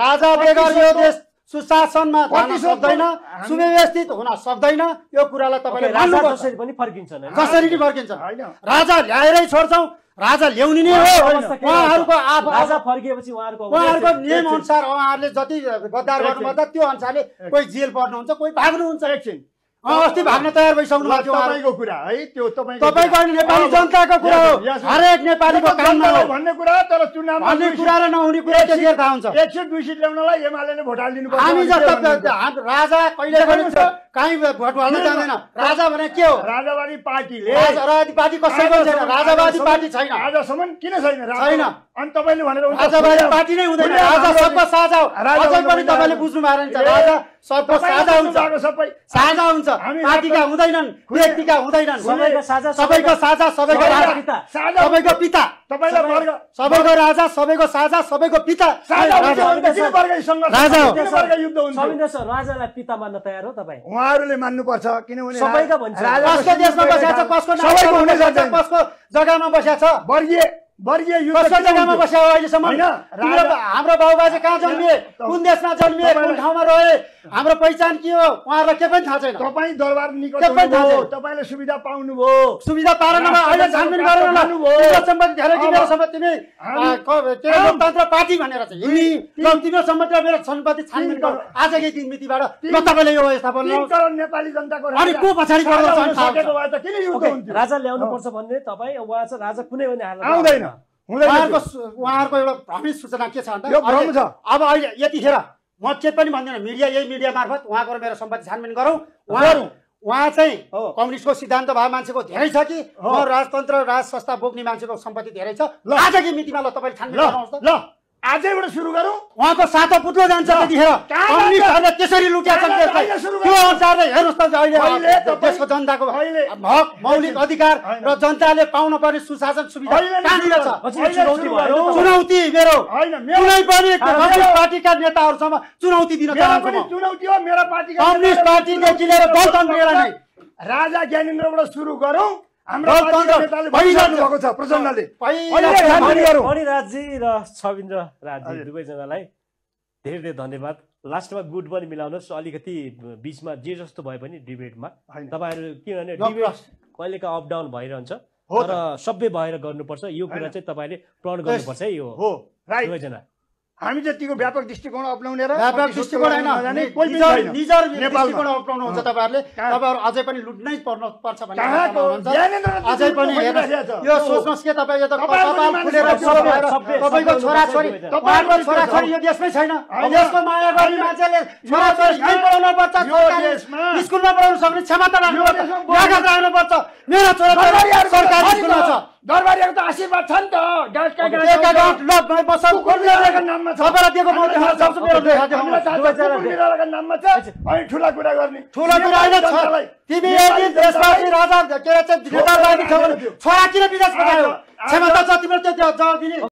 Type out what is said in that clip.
राजा बेगर यो देश सुशासनमा जान सक्दैन, सुव्यवस्थित हुन सक्दैन। यो कुरालाई तपाईले राजा जसरी पनि फर्किन्छ नि, कसरी नि फर्किन्छ। राजा ल्याएरै छोड्छौँ, राजा ल्याउने नै हो। उहाँहरूको राजा फर्किएपछि उहाँहरूको नियम अनुसार उहाँहरूले जति गद्दार गर्नुपर्छ त्यो अनुसारले कोही जेल पर्नुहुन्छ, कोही भाग्नुहुन्छ। एकछिन अस्ति भाग्न तयार भइसक्नु भएको थियो। तपाईको कुरा है, त्यो तपाईको अनि नेपाली जनताको कुरा हो। हरेक नेपालीको काममा हो भन्ने कुरा। तर चुनावमा भन्ने कुरा र नहुने कुरा त्यतिखेर थाहा हुन्छ। 1 सीट 2 सीट ल्याउनलाई एमालेले भोट हालिदिनु पर्छ। हामी जस्तो राजा कहिले पनि कहीँ भोट हाल्न जाँदैन। राजा भने के हो? राजावादी पार्टीले राजावादी पार्टी कसैको छैन, राजावादी पार्टी छैन आजसम्म। किन छैन? छैन। अनि तपाईले भनेर राजावादी पार्टी नै हुँदैन। राजा सबको साझा हो। अझै पनि तपाईले बुझ्नु भएन नि, राजा सबको साझा हुन्छ, साझा हुन्छ। पार्टीका हुँदैनन्, व्यक्तिका हुँदैनन्, सबैको साझा, सबैको राजा, सबैको पिता, सबैको राजा, सबैको साझा, सबैको पिता राजा हो। राजालाई पिता मान्न तयार हो तपाईँ? उहाँहरूले मान्नुपर्छ, किनभने सबैका भन्छ। कसको देशमा बसेको छ, कसको कसको जग्गामा बसेको छ, वर्गीय कसको जग्गामा बस्यो अहिलेसम्म? हाम्रो बाबुबाजे कहाँ जन्मिए, कुन देशमा जन्मिए, कुन ठाउँमा रहे, हाम्रो पहिचान के हो उहाँहरूलाई के पनि थाहा छैन। तपाईँ दरबार निकट हुनुभयो, तपाईँले सुविधा पाउनुभयो, सुविधा पाएन भने अहिले छानबिन गरेर तिम्रो सम्पत्ति धेरै कि मेरो सम्पत्ति के लोकतन्त्र पार्टी भनेर चाहिँ तिम्रो सम्पत्ति र मेरो सम्पत्ति छानबिन गर आजकै दिन मितिबाट ल तपाईँले यो व्यवस्था बनाउनु। नेपाली जनताको अनि को पछाडि पर्छ? किन युद्ध हुन्छ? राजा ल्याउनु पर्छ भन्ने तपाईँ उहाँ चाहिँ राजा कुनै पनि हालत आउँदैन। उहाँहरूको एउटा भ्रमित सूचना के छ भन्दा अब अहिले यतिखेर म के पनि भन्दिनँ, यही मिडिया मार्फत उहाँको मेरो सम्पत्ति छानबिन गरौँ। उहाँ चाहिँ कम्युनिस्टको सिद्धान्त भए मान्छेको धेरै छ कि राजतन्त्र राज संस्था बोक्ने मान्छेको सम्पत्ति धेरै छ। आजकै मितिमा ल तपाईँले छानबिन गर्नुहोस् त। ल आजैबाट सुरु गरौँ। उहाँको सातो पुत्लो जान्छ त्यतिखेर। कम्युनिस्टहरूले त्यसरी लुट्या छन् त्यसलाई। त्यो अनुसारले हेर्नुहोस् त अहिले देशको जनताको हक, मौलिक अधिकार र जनताले पाउन पर्ने सुशासन सुविधा कहाँनिर छ? चुनौती मेरो कुनै पनि कम्युनिस्ट पार्टीका नेताहरूसँग चुनौती दिन चाहन्छु। चुनौती हो मेरो पार्टीका कम्युनिस्ट पार्टीदेखि लिएर गणतन्त्रलाई नै राजा ज्ञानेन्द्रबाट सुरु गरौँ। हाम्रो भएको छ प्रचण्डले मणिराजजी र छविन्द्र राजजी दुवैजनालाई धेरै धेरै धन्यवाद। लास्टमा गुड पनि मिलाउनुहोस्। अलिकति बिचमा जे जस्तो भए पनि डिबेटमा तपाईँहरू किनभने डिबेट कहिलेका अप डाउन भइरहन्छ तर सभ्य भएर गर्नुपर्छ। यो कुरा चाहिँ तपाईँले प्रण गर्नुपर्छ है। यो हो दुवैजना हामी जतिको व्यापक दृष्टिकोण अप्नाउने र व्यापक दृष्टिकोण हैन निजर दृष्टिकोण अप्नाउनुहुन्छ तपाईहरुले। तपाईँहरु अझै पनि लुट्नै पर्छ भन्ने अझै पनि यो सोच्नुहोस् के तपाईँ यो त कपाल फुलेर तपाईको छोराछोरी उहाँको छोराछोरी यो देशमै छैन। देशको माया गर्ने मान्छेले छोराछोरी स्कुल पढाउनु पर्छ, स्कुलमा पढाउन सक्ने क्षमता राख्नुपर्छ, लागत राख्नुपर्छ। मेरो छोराछोरी सरकारी स्कुलमा छ। दरबारीको त आशीर्वाद छ नि त। गाउँका गाउँ बसाउ कोर्नेको नाममा छ। सबैलाई दिएको म सबसे मेरो देखाएको नाममा छ। अनि ठुला कुरा गर्ने ठुला कुरा हैन छ। तिमी यदि देशवासी राजा के चाहिँ नेता लागि छ भने छोरा किन विदेश पठायो? क्षमता छ तिम्रो त्यो जवाब दिने।